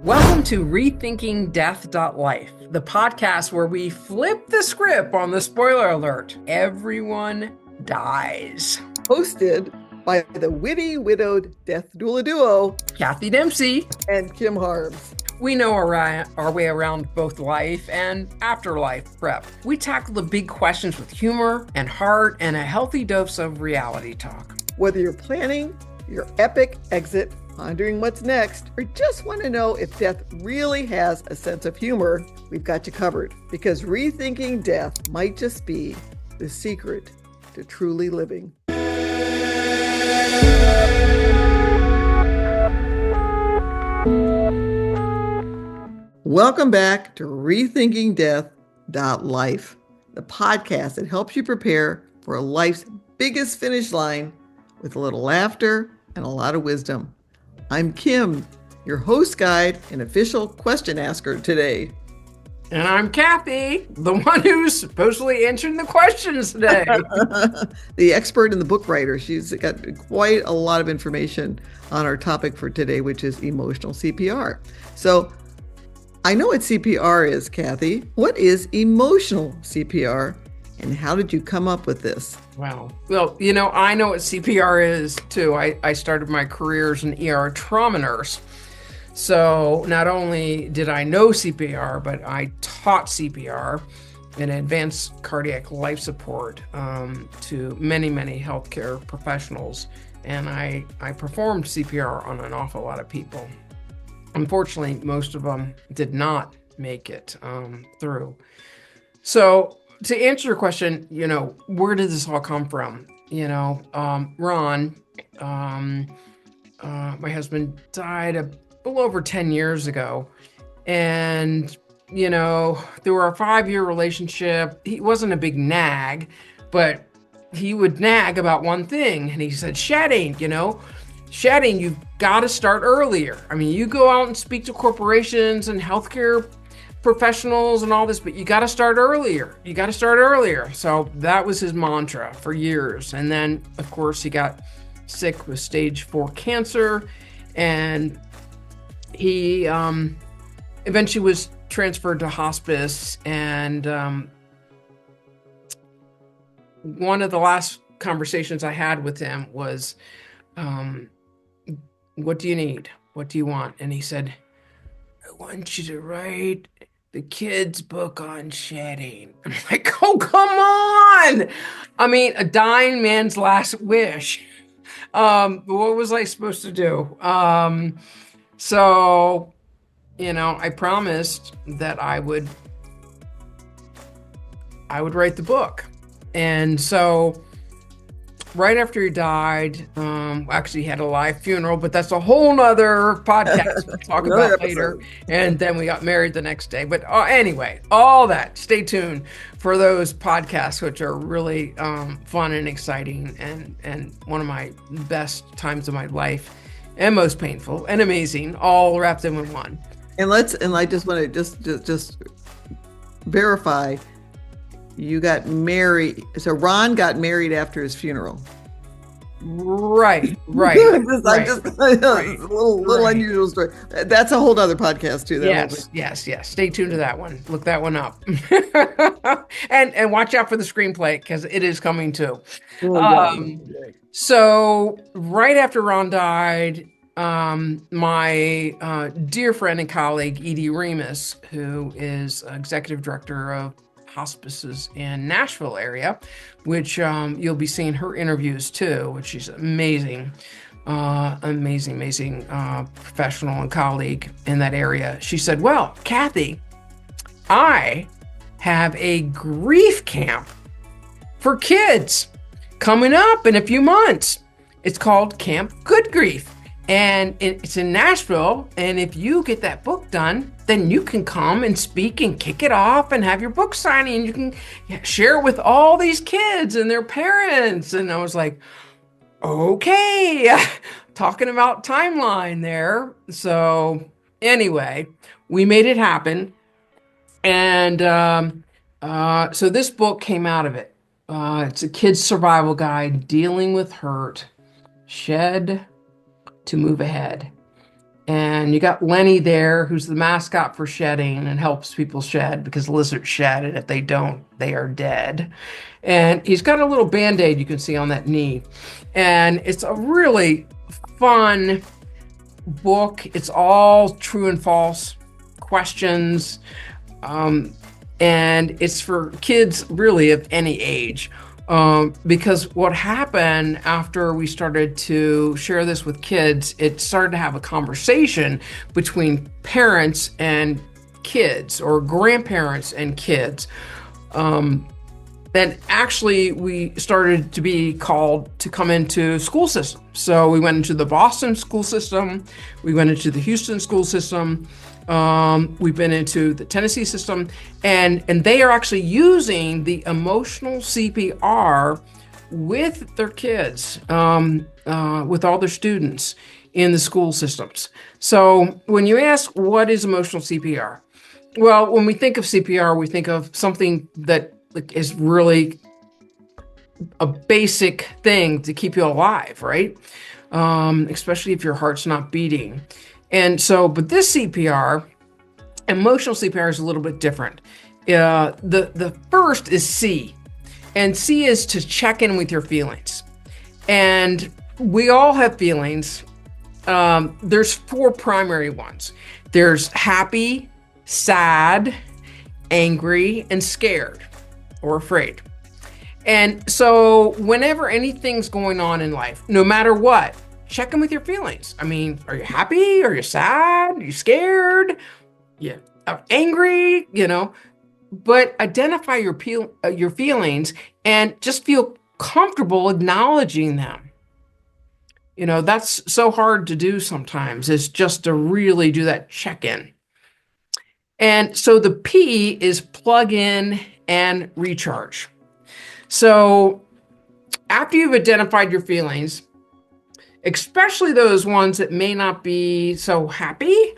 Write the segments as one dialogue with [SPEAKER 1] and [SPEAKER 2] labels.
[SPEAKER 1] Welcome to Rethinking Death.life, the podcast where we flip the script on the spoiler alert. Everyone dies.
[SPEAKER 2] Hosted by the witty widowed death doula duo,
[SPEAKER 1] Kathy Dempsey
[SPEAKER 2] and Kim Harms.
[SPEAKER 1] We know our way around both life and afterlife prep. We tackle the big questions with humor and heart and a healthy dose of reality talk.
[SPEAKER 2] Whether you're planning your epic exit, pondering what's next, or just want to know if death really has a sense of humor, we've got you covered. Because rethinking death might just be the secret to truly living. Welcome back to Rethinking Death.life, the podcast that helps you prepare for life's biggest finish line with a little laughter and a lot of wisdom. I'm Kim, your host guide and official question asker today.
[SPEAKER 1] And I'm Kathy, the one who's supposedly answering the questions today.
[SPEAKER 2] The expert and the book writer. She's got quite a lot of information on our topic for today, which is emotional CPR. So I know what CPR is, Kathy. What is emotional CPR? And how did you come up with this?
[SPEAKER 1] Wow. Well, I know what CPR is too. I started my career as an ER trauma nurse. So not only did I know CPR, but I taught CPR and advanced cardiac life support to many, many healthcare professionals. And I performed CPR on an awful lot of people. Unfortunately, most of them did not make it through. So to answer your question, where did this all come from? Ron, my husband died a little over 10 years ago. And, through our 5-year relationship, he wasn't a big nag, but he would nag about one thing. And he said, shedding, you've got to start earlier. I mean, you go out and speak to corporations and healthcare professionals and all this, but you got to start earlier. So that was his mantra for years. And then, of course, he got sick with stage 4 cancer, and he eventually was transferred to hospice. And one of the last conversations I had with him was, what do you need? What do you want? And he said, I want you to write the kids' book on shedding. I'm like, oh, come on. I mean, a dying man's last wish. What was I supposed to do? So, I promised that I would write the book. And so right after he died, actually he had a live funeral, but that's a whole nother podcast we'll talk about later. And then we got married the next day. But anyway, all that, stay tuned for those podcasts, which are really fun and exciting, and one of my best times of my life, and most painful and amazing, all wrapped in one.
[SPEAKER 2] And I just want to just verify. You got married. So Ron got married after his funeral.
[SPEAKER 1] Right.
[SPEAKER 2] A little unusual story. That's a whole other podcast too.
[SPEAKER 1] Yes. Stay tuned to that one. Look that one up. and watch out for the screenplay, because it is coming too. So right after Ron died, my dear friend and colleague, Edie Remus, who is executive director of hospices in Nashville area, which you'll be seeing her interviews too, which she's amazing professional and colleague in that area. She said, well, Kathy, I have a grief camp for kids coming up in a few months. It's called Camp Good Grief. And it's in Nashville. And if you get that book done, then you can come and speak and kick it off and have your book signing. And you can share it with all these kids and their parents. And I was like, okay, talking about timeline there. So anyway, we made it happen. And so this book came out of it. It's a kid's survival guide, dealing with hurt, shed to move ahead. And you got Lenny there, who's the mascot for shedding and helps people shed because lizards shed, and if they don't, they are dead. And he's got a little band-aid you can see on that knee. And it's a really fun book. It's all true and false questions. And it's for kids really of any age. Because what happened after we started to share this with kids, it started to have a conversation between parents and kids or grandparents and kids. Then actually we started to be called to come into school system. So we went into the Boston school system, we went into the Houston school system, we've been into the Tennessee system, and they are actually using the emotional CPR with their kids, with all their students in the school systems. So when you ask what is emotional CPR, well, when we think of CPR, we think of something that is really a basic thing to keep you alive, right? Especially if your heart's not beating. And so, but this CPR, emotional CPR, is a little bit different. The first is C, and C is to check in with your feelings. And we all have feelings. There's 4 primary ones. There's happy, sad, angry, and scared or afraid. And so whenever anything's going on in life, no matter what, check in with your feelings. I mean, are you happy? Are you sad? Are you scared? Yeah, angry, but identify your feelings and just feel comfortable acknowledging them. That's so hard to do sometimes, is just to really do that check-in. And so the P is plug in and recharge. So after you've identified your feelings, especially those ones that may not be so happy,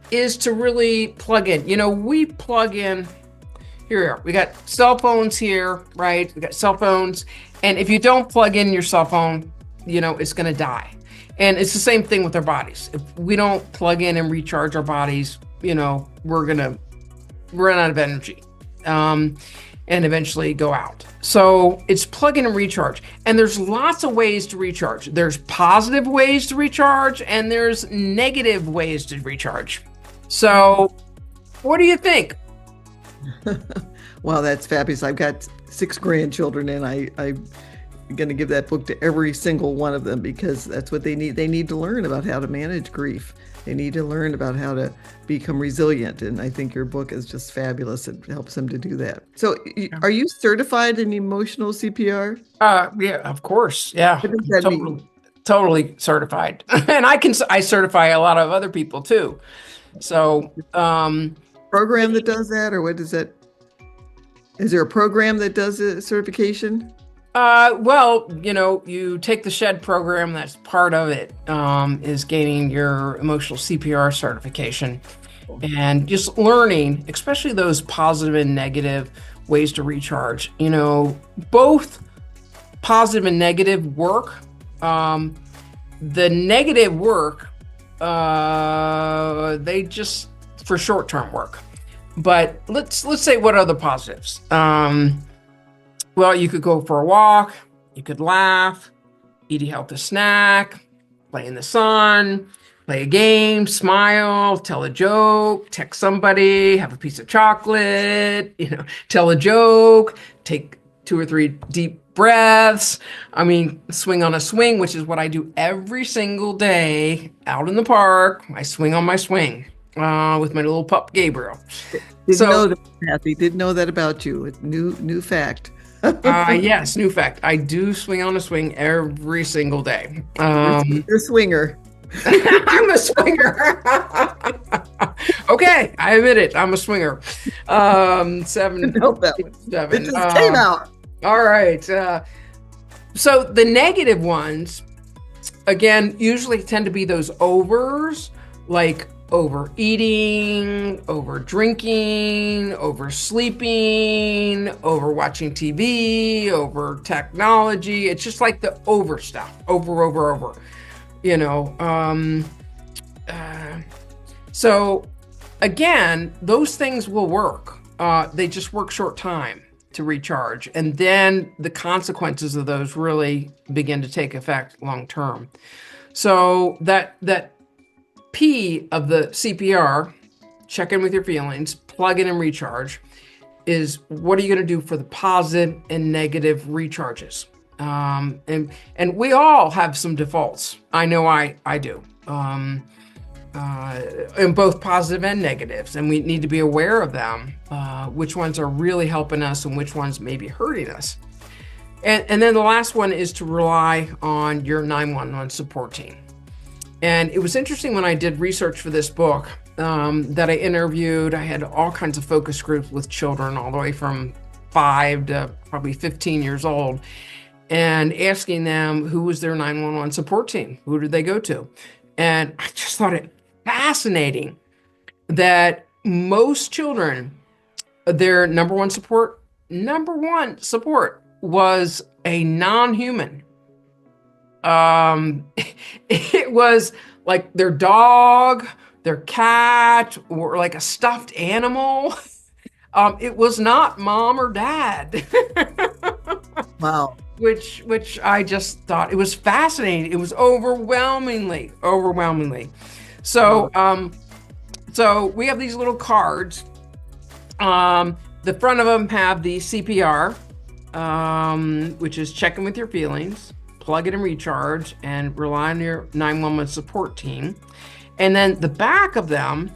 [SPEAKER 1] is to really plug in. We plug in, here we are. We got cell phones here, right? We got cell phones. And if you don't plug in your cell phone, it's going to die. And it's the same thing with our bodies. If we don't plug in and recharge our bodies, we're going to run out of energy. And eventually go out. So it's plug in and recharge. And there's lots of ways to recharge. There's positive ways to recharge, and there's negative ways to recharge. So what do you think?
[SPEAKER 2] Well, that's fabulous. I've got 6 grandchildren, and I'm going to give that book to every single one of them, because that's what they need. They need to learn about how to manage grief. They need to learn about how to become resilient. And I think your book is just fabulous. It helps them to do that. So are you certified in emotional CPR?
[SPEAKER 1] Yeah, of course. Yeah.
[SPEAKER 2] What does that mean?
[SPEAKER 1] Totally certified. And I certify a lot of other people too. So,
[SPEAKER 2] program that does that, or what is that? Is there a program that does a certification?
[SPEAKER 1] Well, you take the SHED program. That's part of it, is gaining your emotional CPR certification, and just learning, especially those positive and negative ways to recharge. Both positive and negative work. The negative work, they just for short-term work. But let's say, what are the positives? Well, you could go for a walk, you could laugh, eat a healthy snack, play in the sun, play a game, smile, tell a joke, text somebody, have a piece of chocolate, tell a joke, take 2 or 3 deep breaths. I mean, swing on a swing, which is what I do every single day out in the park. I swing on my swing with my little pup, Gabriel.
[SPEAKER 2] Didn't know that, Kathy. Didn't know that about you. It's new fact.
[SPEAKER 1] Yes, new fact. I do swing on a swing every single day.
[SPEAKER 2] You're a swinger.
[SPEAKER 1] I'm a swinger. Okay, I admit it. I'm a swinger. 7.
[SPEAKER 2] Help that one.
[SPEAKER 1] 7.
[SPEAKER 2] It just came out.
[SPEAKER 1] All right. So the negative ones, again, usually tend to be those overs, like overeating, over drinking, oversleeping, over watching TV, over technology. It's just like the over stuff, over. So again, those things will work. They just work short time to recharge. And then the consequences of those really begin to take effect long term. So that P of the CPR, check in with your feelings, plug in and recharge, is what are you going to do for the positive and negative recharges? And we all have some defaults. I know I do. In both positive and negatives, and we need to be aware of them, which ones are really helping us and which ones may be hurting us. And then the last one is to rely on your 911 support team. And it was interesting when I did research for this book that I had all kinds of focus groups with children all the way from 5 to probably 15 years old, and asking them who was their 911 support team, who did they go to? And I just thought it fascinating that most children, their number one support was a non-human. It was like their dog, their cat, or like a stuffed animal. It was not mom or dad.
[SPEAKER 2] Wow.
[SPEAKER 1] Which I just thought it was fascinating. It was overwhelmingly. So, so we have these little cards. The front of them have the CPR, which is check in with your feelings, plug it and recharge, and rely on your 911 support team. And then the back of them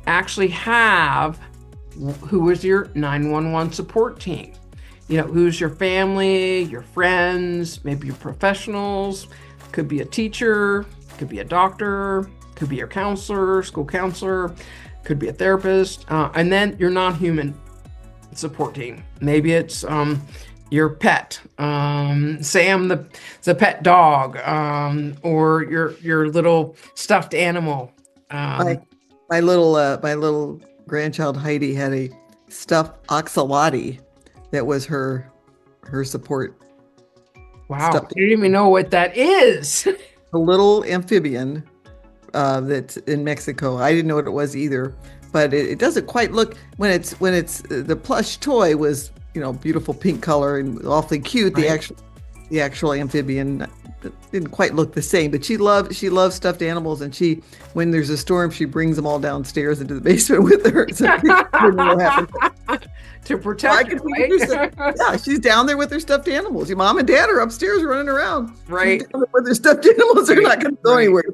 [SPEAKER 1] actually have who is your 911 support team. You know, who's your family, your friends, maybe your professionals, could be a teacher, could be a doctor, could be your counselor, school counselor, could be a therapist, and then your non-human support team. Maybe it's your pet, Sam the pet dog, or your little stuffed animal.
[SPEAKER 2] My little grandchild Heidi had a stuffed oxalotl that was her support.
[SPEAKER 1] Wow, I didn't even know what that is.
[SPEAKER 2] A little amphibian that's in Mexico. I didn't know what it was either, but it doesn't quite look when it's the plush toy was, you know, beautiful pink color and awfully cute. Right. The actual amphibian didn't quite look the same, but she loves stuffed animals, and when there's a storm, she brings them all downstairs into the basement with her. So what happens.
[SPEAKER 1] To protect her, right?
[SPEAKER 2] Yeah, she's down there with her stuffed animals. Your mom and dad are upstairs running around.
[SPEAKER 1] Right.
[SPEAKER 2] With their stuffed animals, they're not going to go anywhere.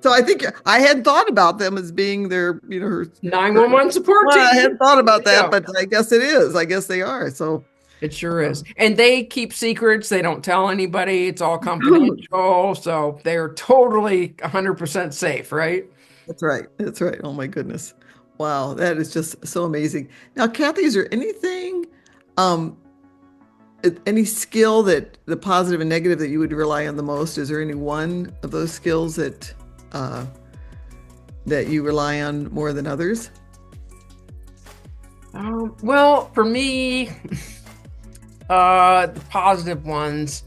[SPEAKER 2] So I think I hadn't thought about them as being their, you know, her
[SPEAKER 1] 911 support team.
[SPEAKER 2] I hadn't thought about that, but I guess it is. I guess they are. So
[SPEAKER 1] it sure is. And they keep secrets. They don't tell anybody. It's all confidential. So they're totally 100% safe, right?
[SPEAKER 2] That's right. That's right. Oh my goodness. Wow, that is just so amazing. Now, Kathy, is there anything, any skill that the positive and negative that you would rely on the most? Is there any one of those skills that you rely on more than others?
[SPEAKER 1] Well, for me, the positive ones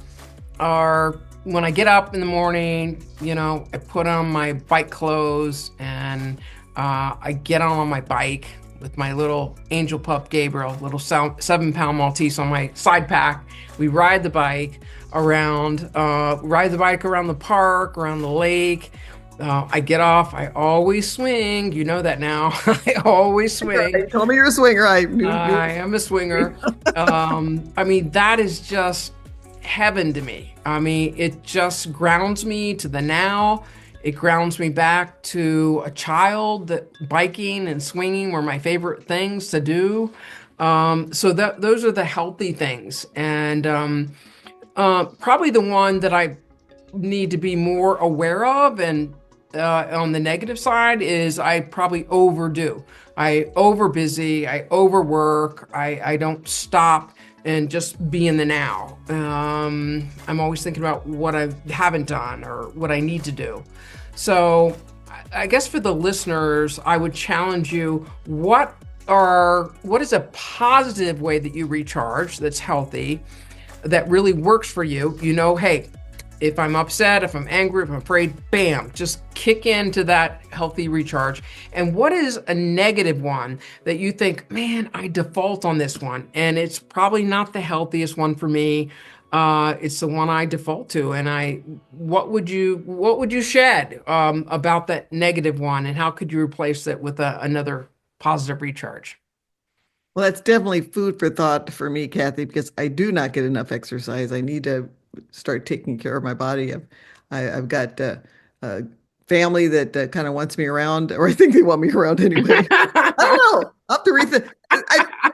[SPEAKER 1] are when I get up in the morning, you know, I put on my bike clothes and I get on my bike with my little angel pup Gabriel, little 7-pound Maltese on my side pack. We ride the bike around the park, around the lake. I get off. I always swing. You know that now. I always swing.
[SPEAKER 2] Right. Tell me you're a swinger. I
[SPEAKER 1] am a swinger. I mean, that is just heaven to me. I mean, it just grounds me to the now. It grounds me back to a child that biking and swinging were my favorite things to do. So those are the healthy things. And probably the one that I need to be more aware of and on the negative side is I probably overdo. I overbusy, I overwork, I don't stop and just be in the now. I'm always thinking about what I haven't done or what I need to do. So I guess for the listeners, I would challenge you, what is a positive way that you recharge that's healthy, that really works for you? You know, hey, If I'm upset, if I'm angry, if I'm afraid, bam, just kick into that healthy recharge. And what is a negative one that you think, man, I default on this one, and it's probably not the healthiest one for me. It's the one I default to, and what would you shed about that negative one, and how could you replace it with another positive recharge?
[SPEAKER 2] Well, that's definitely food for thought for me, Kathy, because I do not get enough exercise. I need to start taking care of my body. I've got a family that kind of wants me around, or I think they want me around anyway. I don't know. I'll have to rethink.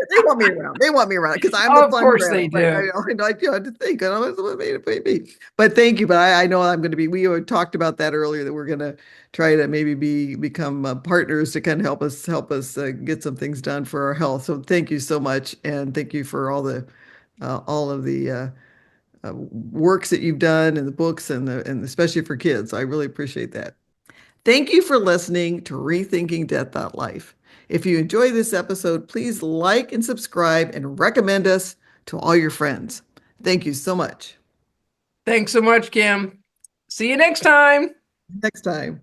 [SPEAKER 2] They want me around. They want me around because I'm the
[SPEAKER 1] Of
[SPEAKER 2] fun
[SPEAKER 1] course they
[SPEAKER 2] grandma. Right?
[SPEAKER 1] do.
[SPEAKER 2] I had to think. I don't know what made it be. But thank you. But I know I'm going to be. We had talked about that earlier that we're going to try to maybe become partners to kind of help us get some things done for our health. So thank you so much, and thank you for all of the works that you've done and the books and especially for kids. I really appreciate that. Thank you for listening to Rethinking Death Thought Life. If you enjoy this episode, please like and subscribe and recommend us to all your friends. Thank you so much.
[SPEAKER 1] Thanks so much, Kim. See you next time.
[SPEAKER 2] Next time.